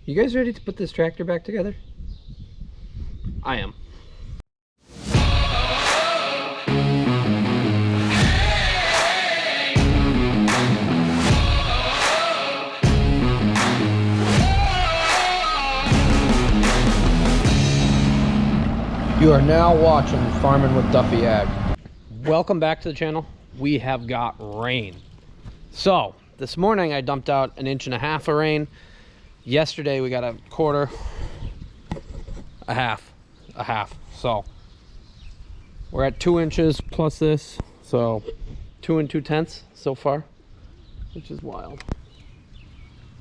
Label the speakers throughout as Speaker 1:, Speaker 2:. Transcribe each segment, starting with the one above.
Speaker 1: You guys ready to put this tractor back together? I am. You are now watching Farming with Duffy Ag. Welcome back to the channel. We have got rain. So this morning I dumped out 1.5 inches of rain. Yesterday we got a quarter, a half. So we're at 2 inches plus this, so 2 2/10 so far, which is wild.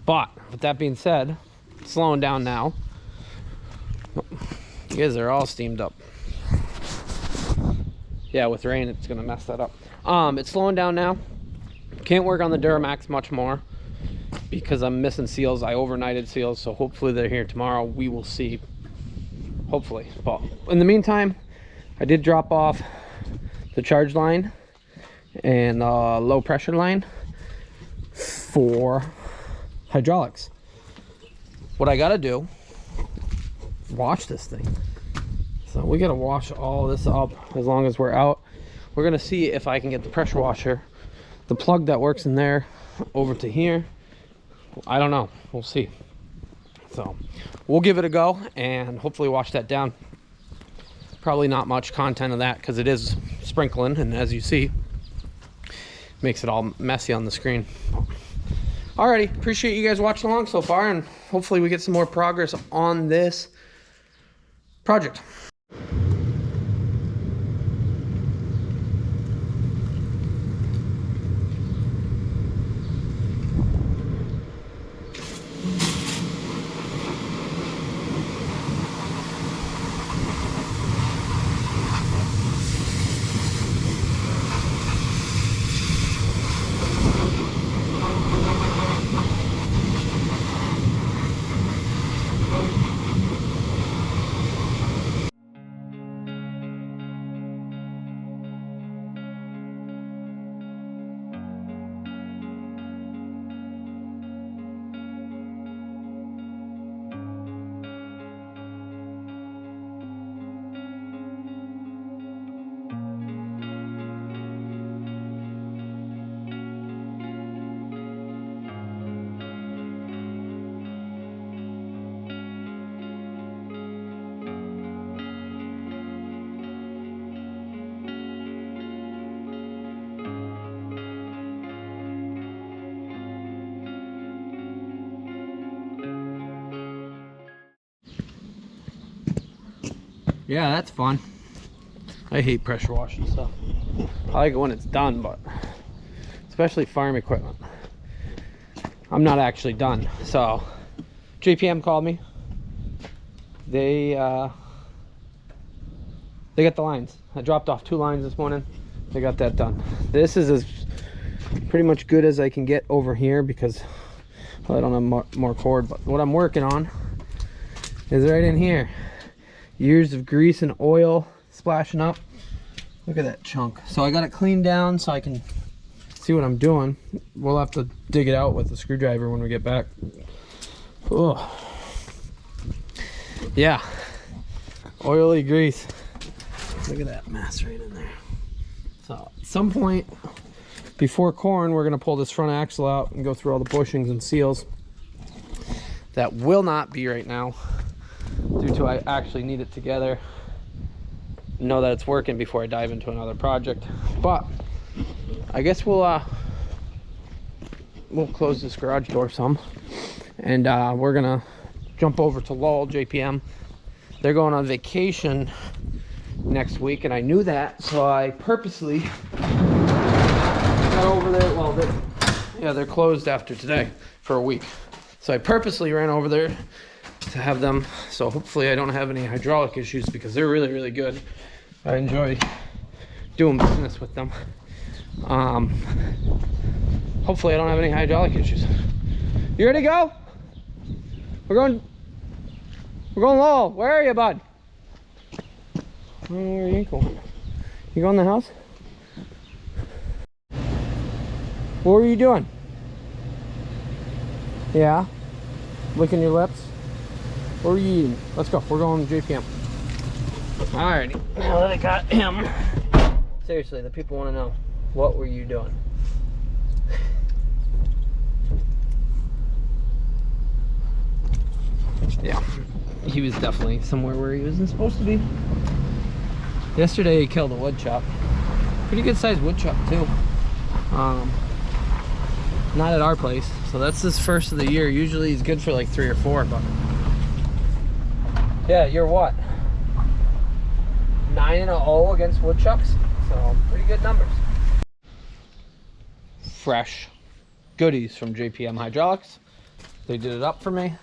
Speaker 1: But with that being said, it's slowing down now. You guys are all steamed up. Yeah, with rain it's gonna mess that up. It's slowing down now. Can't work on the Duramax much more because I'm missing seals. I overnighted seals, so hopefully they're here tomorrow. We will see. Hopefully. But in the meantime, I did drop off the charge line and low pressure line for hydraulics. What I gotta do, wash this thing. So we gotta wash all this up as long as we're out. We're gonna see if I can get the pressure washer, the plug that works in there, over to here. I don't know, we'll see. So we'll give it a go and hopefully wash that down. Probably not much content of that because it is sprinkling, and as you see, makes it all messy on the screen. Alrighty, appreciate you guys watching along so far, and hopefully we get some more progress on this project. Yeah, that's fun. I hate pressure washing stuff. I like it when it's done, but especially farm equipment. I'm not actually done. So JPM called me. They got the lines. I dropped off 2 lines this morning. They got that done. This is as pretty much good as I can get over here because, well, I don't have more cord, but what I'm working on is right in here. Years of grease and oil splashing up. Look at that chunk. So I got it cleaned down so I can see what I'm doing. We'll have to dig it out with the screwdriver when we get back. Oh, yeah, oily grease. Look at that mess right in there. So at some point before corn, we're gonna pull this front axle out and go through all the bushings and seals. That will not be right now, due to I actually need it together, know that it's working before I dive into another project. But I guess we'll close this garage door some, and we're gonna jump over to Lowell JPM. They're going on vacation next week, and I knew that, so I purposely got over there. Well, they're closed after today for a week, so I purposely ran over there to have them, so hopefully I don't have any hydraulic issues because they're really, really good. I enjoy doing business with them. Hopefully I don't have any hydraulic issues. You ready to go? We're going low. Where are you, bud? I don't know where you going. You going in the house? What were you doing? Yeah, licking your lips. What are you eating? Let's go. We're going to JPM. Alrighty. Now that I got him. Seriously, the people want to know, what were you doing? Yeah, he was definitely somewhere where he wasn't supposed to be. Yesterday he killed a woodchuck. Pretty good sized woodchuck too. Not at our place, so that's his first of the year. Usually he's good for like 3 or 4, but yeah, you're what? 9-0 against woodchucks, so pretty good numbers. Fresh goodies from JPM Hydraulics. They did it up for me.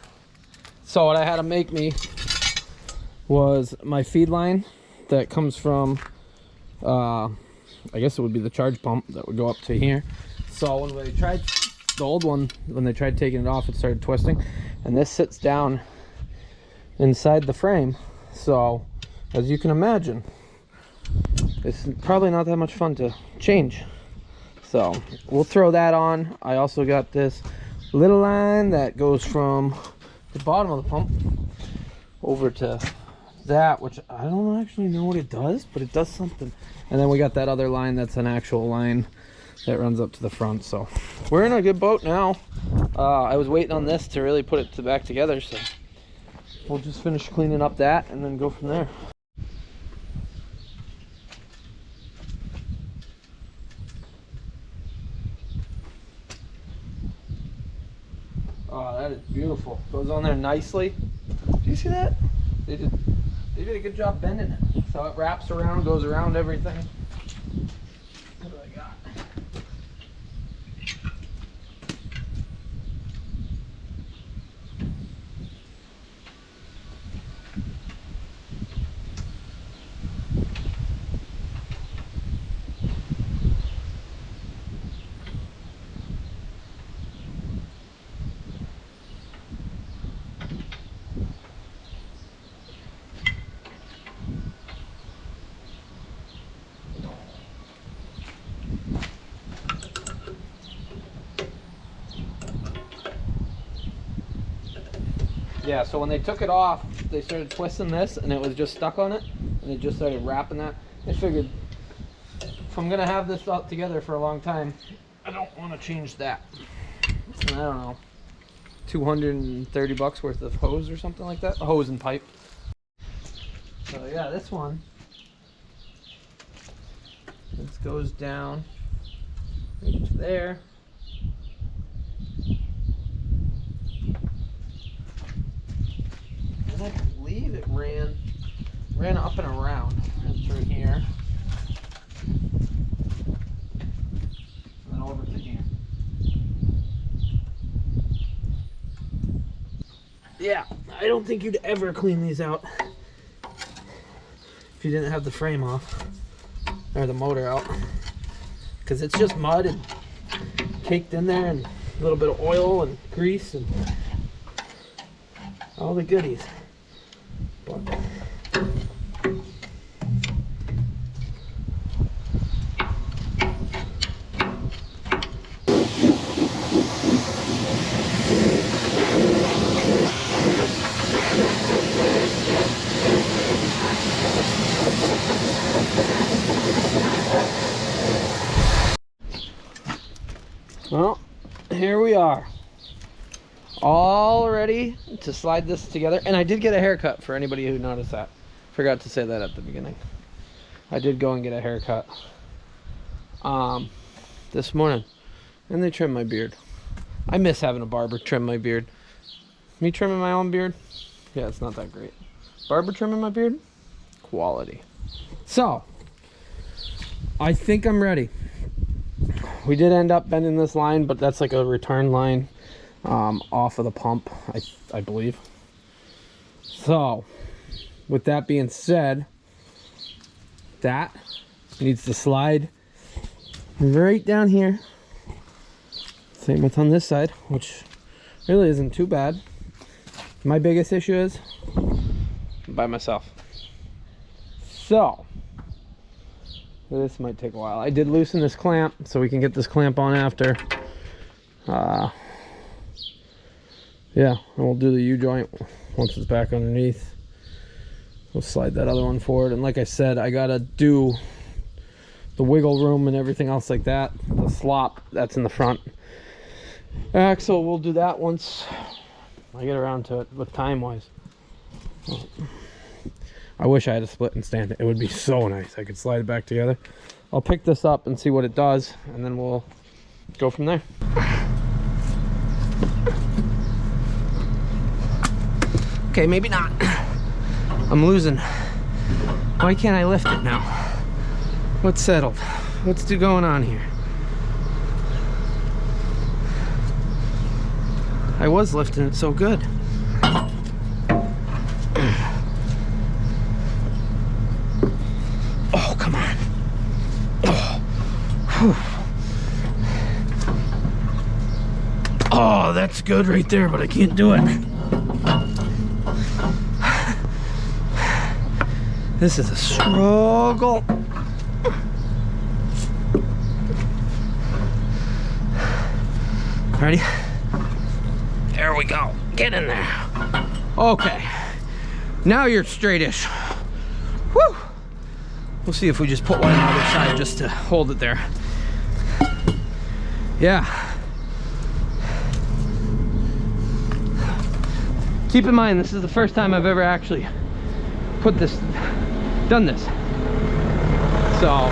Speaker 1: So what I had to make me was my feed line that comes from, I guess it would be the charge pump that would go up to here. So when they tried, the old one, when they tried taking it off, it started twisting. And this sits down inside the frame. So as you can imagine, it's probably not that much fun to change. So we'll throw that on. I also got this little line that goes from the bottom of the pump over to that, which I don't actually know what it does, but it does something. And then we got that other line that's an actual line that runs up to the front. So we're in a good boat now. I was waiting on this to really put it back together, so we'll just finish cleaning up that and then go from there. Oh, that is beautiful. Goes on there nicely. Do you see that? They did a good job bending it. So it wraps around, goes around everything. What do I got? Yeah, so when they took it off, they started twisting this and it was just stuck on it, and they just started wrapping that. I figured if I'm gonna have this up together for a long time, I don't want to change that. And I don't know, 230 bucks worth of hose or something like that, a hose and pipe. So yeah, this one, this goes down right to there. I believe it ran up and around through here and then over to here. Yeah, I don't think you'd ever clean these out if you didn't have the frame off or the motor out, because it's just mud and caked in there and a little bit of oil and grease and all the goodies. But well, here we are, all ready to slide this together. And I did get a haircut, for anybody who noticed that. Forgot to say that at the beginning. I did go and get a haircut this morning, and they trimmed my beard. I miss having a barber trim my beard. Me trimming my own beard, yeah, it's not that great. Barber trimming my beard, quality. So I think I'm ready. We did end up bending this line, but that's like a return line off of the pump, I believe. So with that being said, that needs to slide right down here. Same with on this side, which really isn't too bad. My biggest issue is I'm by myself, so this might take a while. I did loosen this clamp, so we can get this clamp on after. Yeah, and we'll do the U-joint once it's back underneath, we'll slide that other one forward. And like I said, I gotta do the wiggle room and everything else like that. The slop that's in the front axle, we'll do that once I get around to it with time wise. I wish I had a split and stand. It would be so nice. I could slide it back together. I'll pick this up and see what it does, and then we'll go from there. Okay, maybe not. I'm losing. Why can't I lift it now? What's settled? What's going on here? I was lifting it so good. Oh, come on. Oh. Whew. Oh, that's good right there, but I can't do it. This is a struggle. Ready? There we go. Get in there. Okay. Now you're straightish. Woo! We'll see if we just put one on the other side just to hold it there. Yeah. Keep in mind, this is the first time I've ever actually done this. So,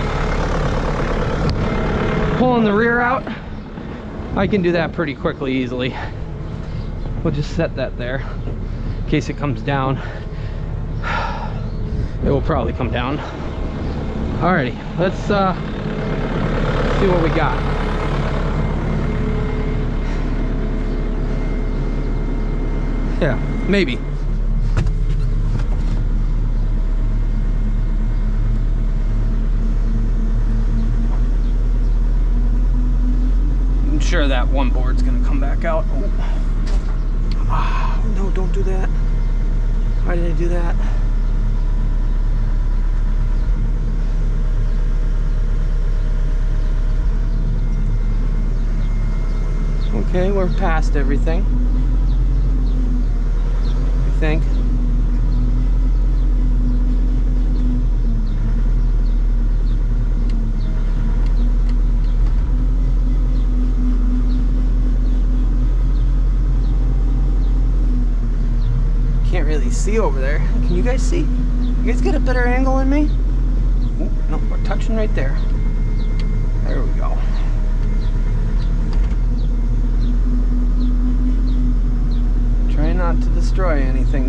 Speaker 1: pulling the rear out, I can do that pretty quickly, easily. We'll just set that there in case it comes down. It will probably come down. Alrighty, let's see what we got. Yeah, maybe. I'm sure that one board's gonna come back out. Oh, no, don't do that. Why did I do that? Okay, we're past everything, I think. Can't really see over there. Can you guys see? You guys get a better angle than me? Ooh, no, we're touching right there. There we go. Try not to destroy anything.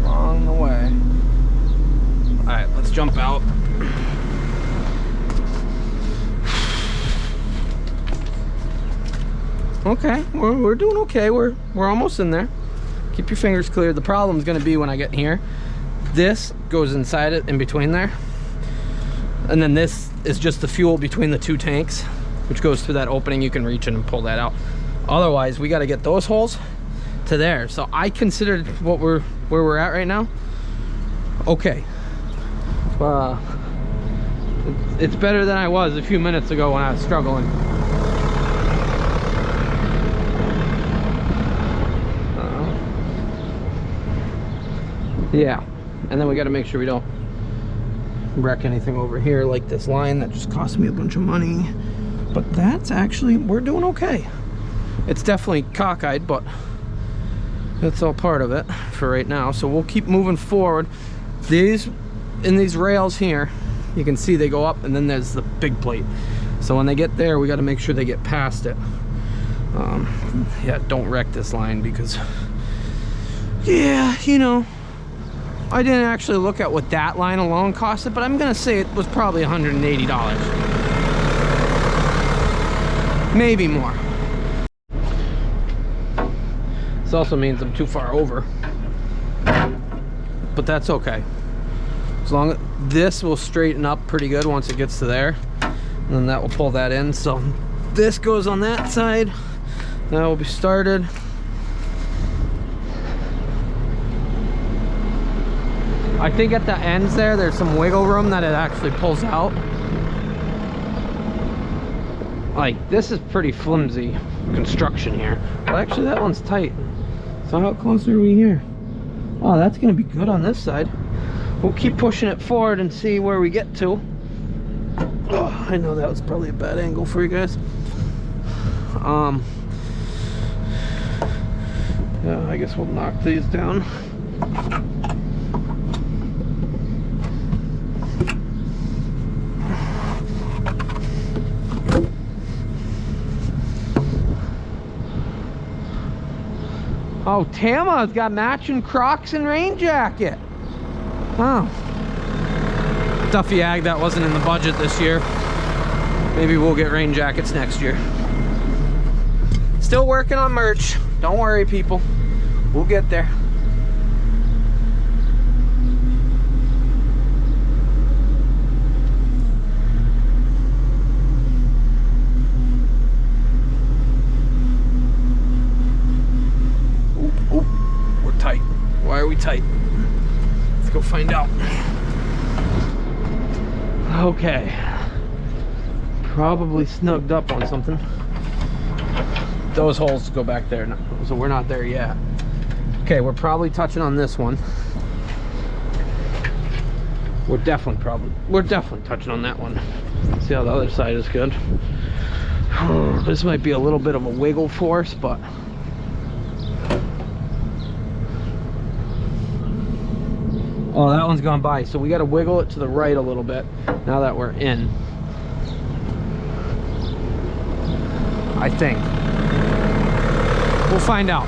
Speaker 1: Along the way. Alright, let's jump out. Okay, we're doing okay. We're almost in there. Keep your fingers clear. The problem's gonna be when I get here. This goes inside it, in between there. And then this is just the fuel between the two tanks, which goes through that opening. You can reach in and pull that out. Otherwise, we got to get those holes to there. So I considered where we're at right now. Okay. It's better than I was a few minutes ago when I was struggling. Yeah. And then we got to make sure we don't wreck anything over here like this line that just cost me a bunch of money. But that's actually, we're doing okay. It's definitely cockeyed, but that's all part of it for right now. So we'll keep moving forward. These rails here, you can see they go up, and then there's the big plate. So when they get there, we got to make sure they get past it. Yeah, don't wreck this line, because yeah, you know, I didn't actually look at what that line alone costed, but I'm gonna say it was probably $180. Maybe more. This also means I'm too far over, but that's okay. As long as this will straighten up pretty good once it gets to there, and then that will pull that in. So this goes on that side. That will be started. I think at the ends there's some wiggle room that it actually pulls out. Like, this is pretty flimsy construction here. Well, actually, that one's tight. So how close are we here? Oh, that's gonna be good on this side. We'll keep pushing it forward and see where we get to. Oh, I know that was probably a bad angle for you guys. Yeah, I guess we'll knock these down. Oh, Tama's got matching Crocs and rain jacket. Oh. Duffy Ag, that wasn't in the budget this year. Maybe we'll get rain jackets next year. Still working on merch. Don't worry, people. We'll get there. We're tight. Why are we tight? Let's go find out. Okay. Probably snugged up on something. Those holes go back there, so we're not there yet. Okay, we're probably touching on this one. We're definitely touching on that one. See how the other side is good. This might be a little bit of a wiggle force, but oh, that one's gone by, so we got to wiggle it to the right a little bit now that we're in, I think. We'll find out.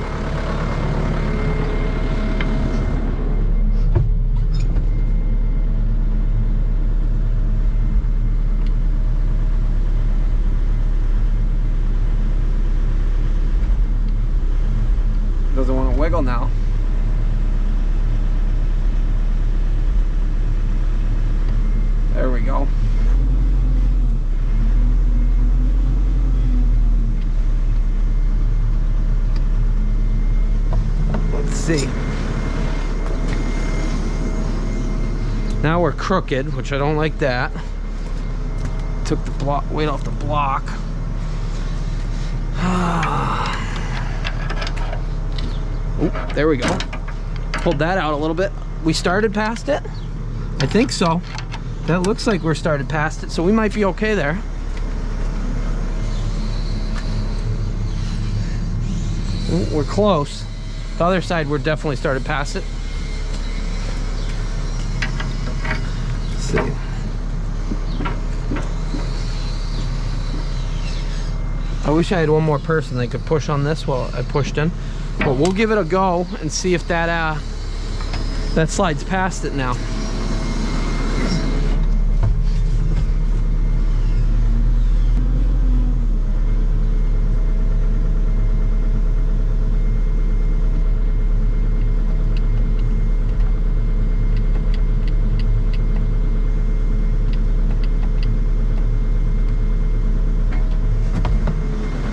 Speaker 1: Doesn't want to wiggle now. There we go. Let's see. Now we're crooked, which I don't like that. Took the weight off the block. Oh, there we go. Pulled that out a little bit. We started past it? I think so. That looks like we're started past it, so we might be okay there. Ooh, we're close. The other side, we're definitely started past it. Let's see. I wish I had one more person that could push on this while I pushed in. But we'll give it a go and see if that that slides past it now.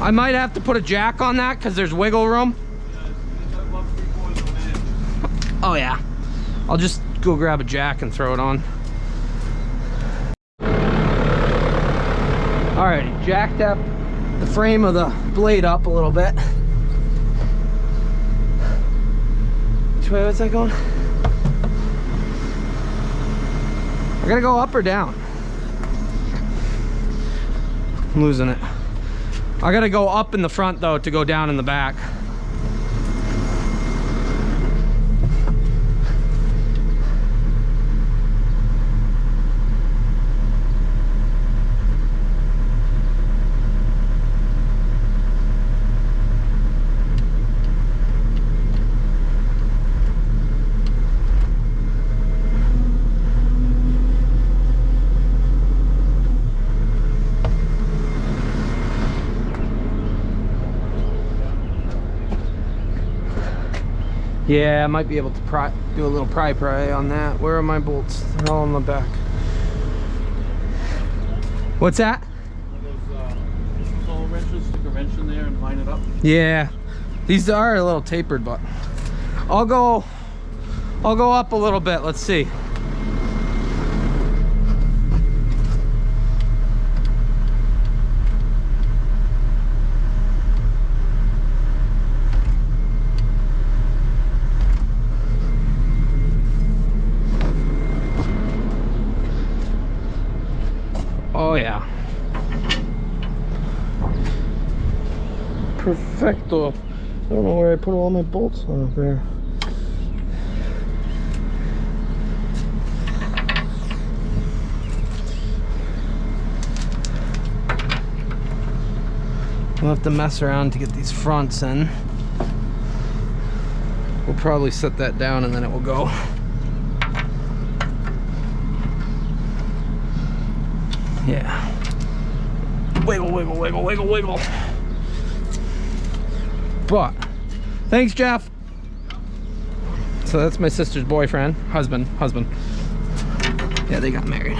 Speaker 1: I might have to put a jack on that because there's wiggle room. Oh yeah, I'll just go grab a jack and throw it on. Alrighty, jacked up the frame of the blade up a little bit. Which way was that going? I gotta go up or down? I'm losing it. I gotta go up in the front though to go down in the back. Yeah, I might be able to do a little pry on that. Where are my bolts? They're all on the back. What's that?
Speaker 2: One of those little wrenches, stick a wrench in there and line it up.
Speaker 1: Yeah, these are a little tapered, but I'll go up a little bit. Let's see. Perfecto. I don't know where I put all my bolts on up there. We'll have to mess around to get these fronts in. We'll probably set that down and then it will go. Yeah. Wiggle, wiggle, wiggle, wiggle, wiggle. But, thanks, Jeff. So that's my sister's boyfriend, husband. Yeah, they got married.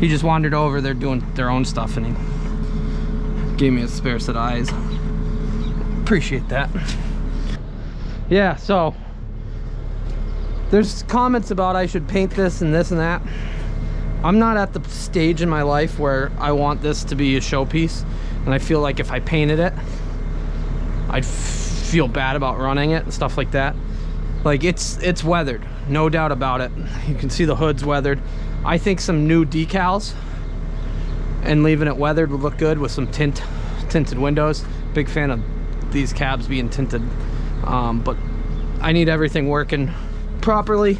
Speaker 1: He just wandered over. They're doing their own stuff, and he gave me a spare set of eyes. Appreciate that. Yeah, so there's comments about I should paint this and this and that. I'm not at the stage in my life where I want this to be a showpiece, and I feel like if I painted it, I'd feel bad about running it and stuff like that. Like, it's weathered, no doubt about it. You can see the hood's weathered. I think some new decals and leaving it weathered would look good with some tinted windows. Big fan of these cabs being tinted, but I need everything working properly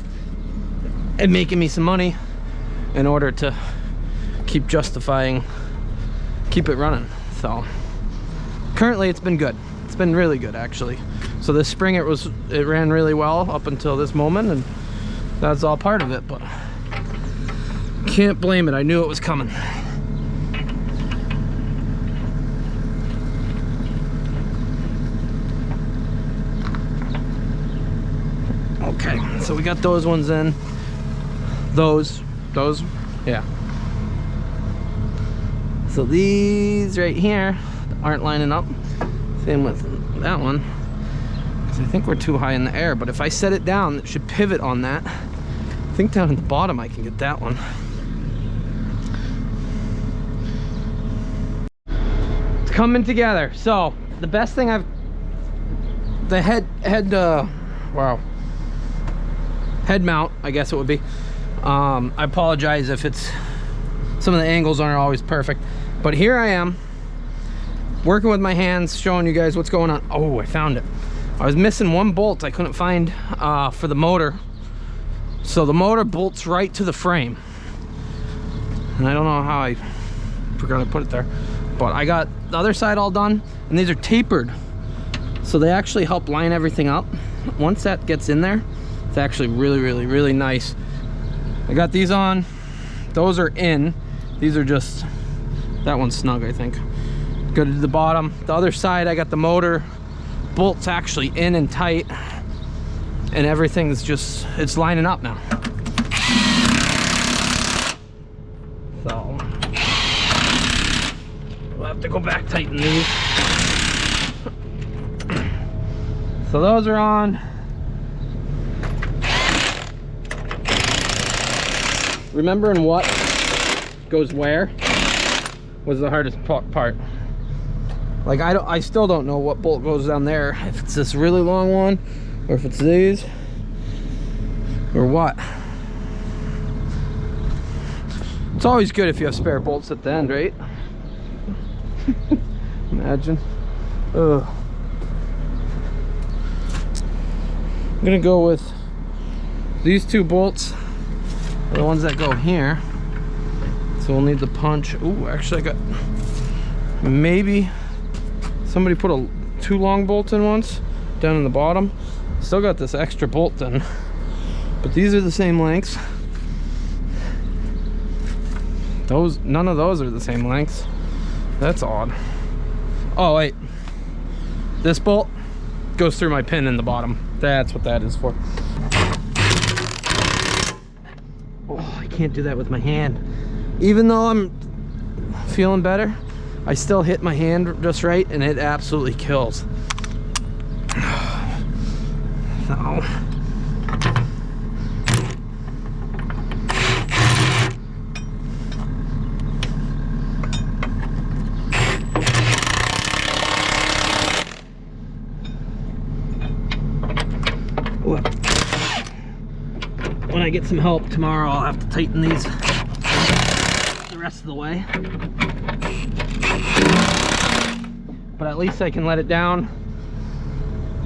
Speaker 1: and making me some money in order to keep it running. So currently it's been good. It's been really good, actually. So this spring it ran really well up until this moment, and that's all part of it, but can't blame it. I knew it was coming. Okay, so we got those ones in. Those, yeah. So these right here aren't lining up. Same with that one. So I think we're too high in the air, but if I set it down, it should pivot on that. I think down at the bottom I can get that one. It's coming together. So the best thing the head mount, I guess it would be. I apologize if some of the angles aren't always perfect, but here I am working with my hands, showing you guys what's going on. Oh, I found it. I was missing one bolt I couldn't find for the motor. So the motor bolts right to the frame, and I don't know how I forgot to put it there, but I got the other side all done, and these are tapered, so they actually help line everything up. Once that gets in there, it's actually really nice. I got these on. Those are in. These are just, that one's snug, I think. Go to the bottom. The other side, I got the motor bolts actually in and tight, and everything's just, it's lining up now. So we'll have to go back, tighten these. So those are on. Remembering what goes where was the hardest part. Like, I still don't know what bolt goes down there, if it's this really long one or if it's these or what. It's always good if you have spare bolts at the end, right? Imagine. Ugh. I'm gonna go with these two bolts, the ones that go here. So we'll need the punch. Ooh, actually I got, maybe somebody put two long bolts in once down in the bottom. Still got this extra bolt in, but these are the same lengths. None of those are the same lengths. That's odd. Oh wait, this bolt goes through my pin in the bottom. That's what that is for. Oh, I can't do that with my hand. Even though I'm feeling better, I still hit my hand just right and it absolutely kills. So. When I get some help tomorrow, I'll have to tighten these the rest of the way. But at least I can let it down,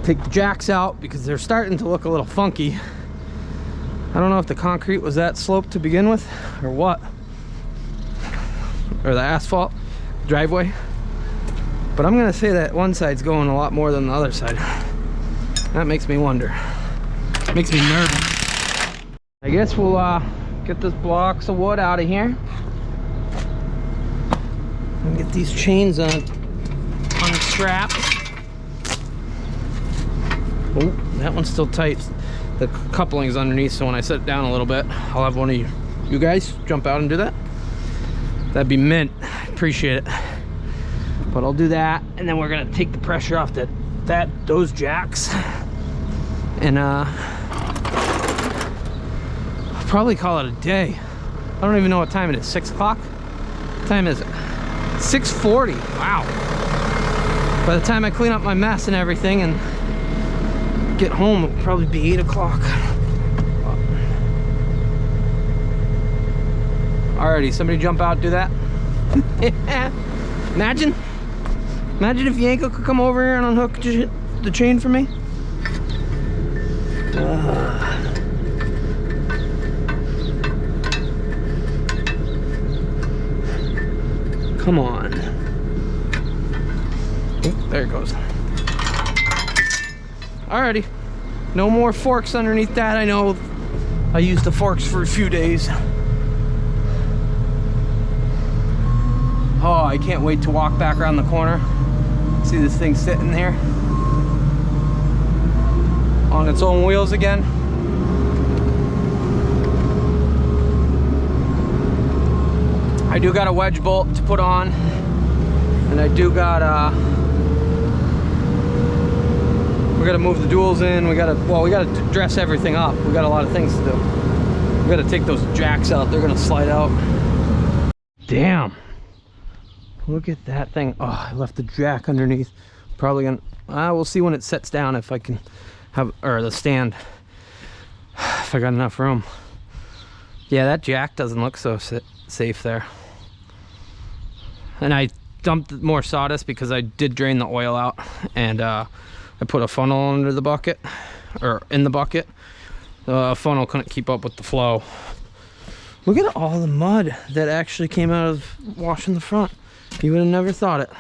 Speaker 1: take the jacks out because they're starting to look a little funky. I don't know if the concrete was that sloped to begin with or what, or the asphalt driveway, but I'm gonna say that one side's going a lot more than the other side. That makes me wonder, makes me nervous. I guess we'll get these blocks of wood out of here and get these chains unstrapped. Oh, that one's still tight. The coupling's underneath, so when I set it down a little bit, I'll have one of you guys jump out and do that. That'd be mint. Appreciate it. But I'll do that, and then we're gonna take the pressure off those jacks, and I'll probably call it a day. I don't even know what time it is. 6 o'clock? What time is it? 6:40. Wow. By the time I clean up my mess and everything and get home, it'll probably be 8 o'clock. Alrighty, somebody jump out, do that. Imagine if Yanko could come over here and unhook the chain for me. Come on. Oh, there it goes. Alrighty. No more forks underneath that. I know I used the forks for a few days. Oh, I can't wait to walk back around the corner. See this thing sitting there on its own wheels again. I do got a wedge bolt to put on, and I do got we gotta move the duals in. We gotta dress everything up. We got a lot of things to do. We gotta take those jacks out. They're gonna slide out. Damn. Look at that thing. Oh, I left the jack underneath. Probably gonna, we'll see when it sets down if I can have, or the stand, if I got enough room. Yeah, that jack doesn't look so safe there. And I dumped more sawdust because I did drain the oil out, and I put a funnel under the bucket, or in the bucket. The funnel couldn't keep up with the flow. Look at all the mud that actually came out of washing the front. You would have never thought it.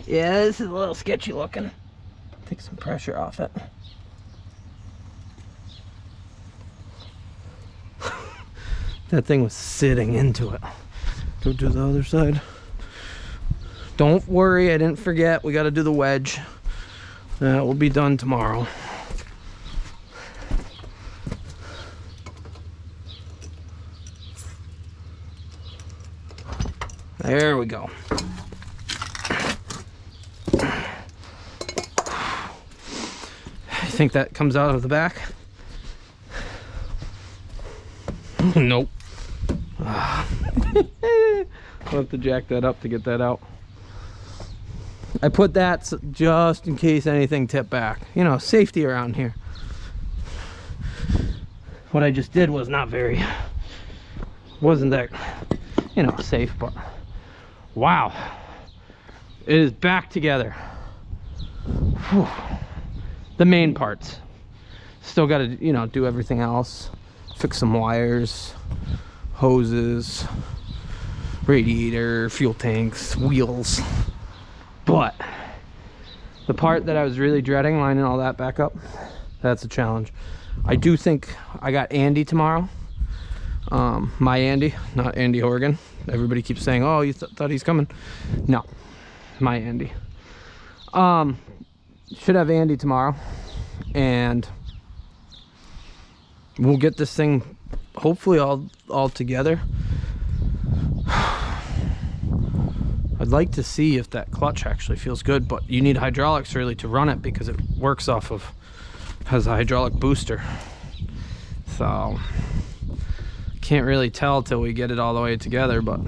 Speaker 1: Yeah, this is a little sketchy looking. Take some pressure off it. That thing was sitting into it. Go do the other side. Don't worry, I didn't forget. We got to do the wedge. That will be done tomorrow. There we go. I think that comes out of the back. Nope. I'll have to jack that up to get that out. I put that just in case anything tipped back. You know, safety around here. What I just did was wasn't that, you know, safe, but wow, it is back together. Whew. The main parts. Still got to, you know, do everything else. Fix some wires, hoses, radiator, fuel tanks, wheels. But the part that I was really dreading, lining all that back up, that's a challenge. I do think I got Andy tomorrow. My Andy, not Andy Horgan. Everybody keeps saying, oh, you thought he's coming. No, my Andy. Should have Andy tomorrow, and we'll get this thing hopefully all together. I'd like to see if that clutch actually feels good, but you need hydraulics really to run it because it works off of, has a hydraulic booster. So can't really tell till we get it all the way together. But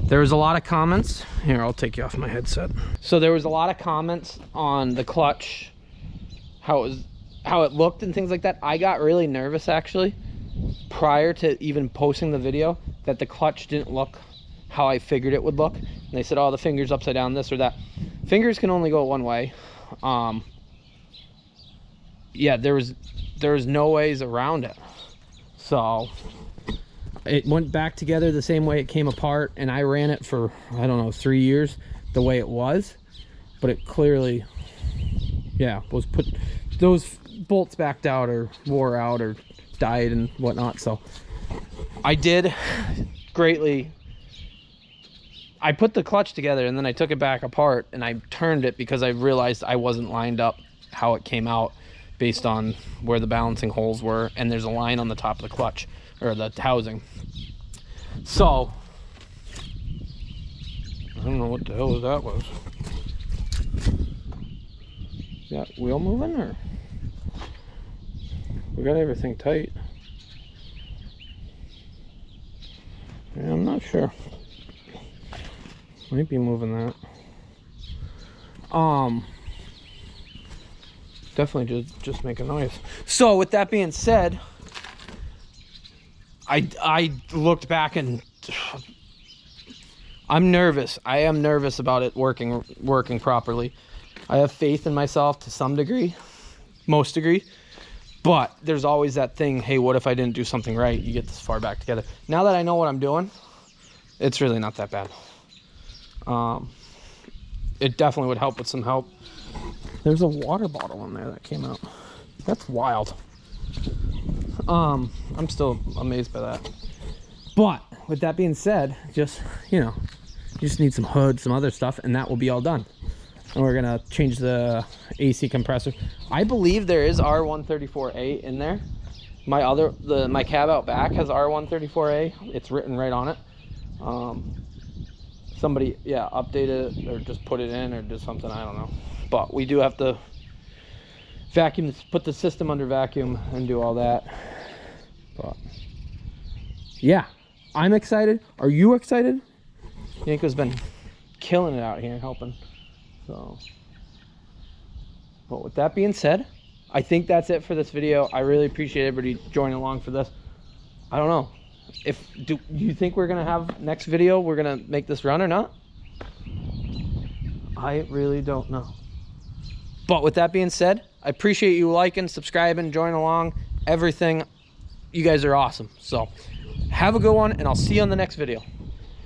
Speaker 1: there was a lot of comments. Here, I'll take you off my headset. So there was a lot of comments on the clutch, how it looked and things like that. I got really nervous actually prior to even posting the video that the clutch didn't look how I figured it would look. And they said, oh, the finger's upside down, this or that. Fingers can only go one way. Yeah, there was no ways around it. So it went back together the same way it came apart, and I ran it for, I don't know, 3 years the way it was. But it clearly, yeah, was put, those bolts backed out or wore out or died and whatnot. So I did greatly, I put the clutch together and then I took it back apart and I turned it because I realized I wasn't lined up how it came out based on where the balancing holes were, and there's a line on the top of the clutch or the housing. So I don't know what the hell that was. Is that wheel moving, or we got everything tight? Yeah, I'm not sure. Might be moving that. Definitely just make a noise. So with that being said, I looked back and I'm nervous. I am nervous about it working properly. I have faith in myself to some degree, most degree, but there's always that thing, hey, what if I didn't do something right? You get this far back together. Now that I know what I'm doing, it's really not that bad. It definitely would help with some help. There's a water bottle in there that came out. That's wild. I'm still amazed by that. But with that being said, just, you know, you just need some hood, some other stuff, and that will be all done. And we're gonna change the AC compressor. I believe there is R134A in there. My cab out back has R134A. It's written right on it. Somebody, yeah, update it or just put it in or do something, I don't know. But we do have to vacuum, put the system under vacuum and do all that. But yeah, I'm excited. Are you excited? Yanko's been killing it out here helping. So, but with that being said, I think that's it for this video. I really appreciate everybody joining along for this. I don't know. Do you think we're gonna have next video, we're gonna make this run or not? I really don't know. But with that being said, I appreciate you liking, subscribing, joining along, everything. You guys are awesome. So have a good one, and I'll see you on the next video.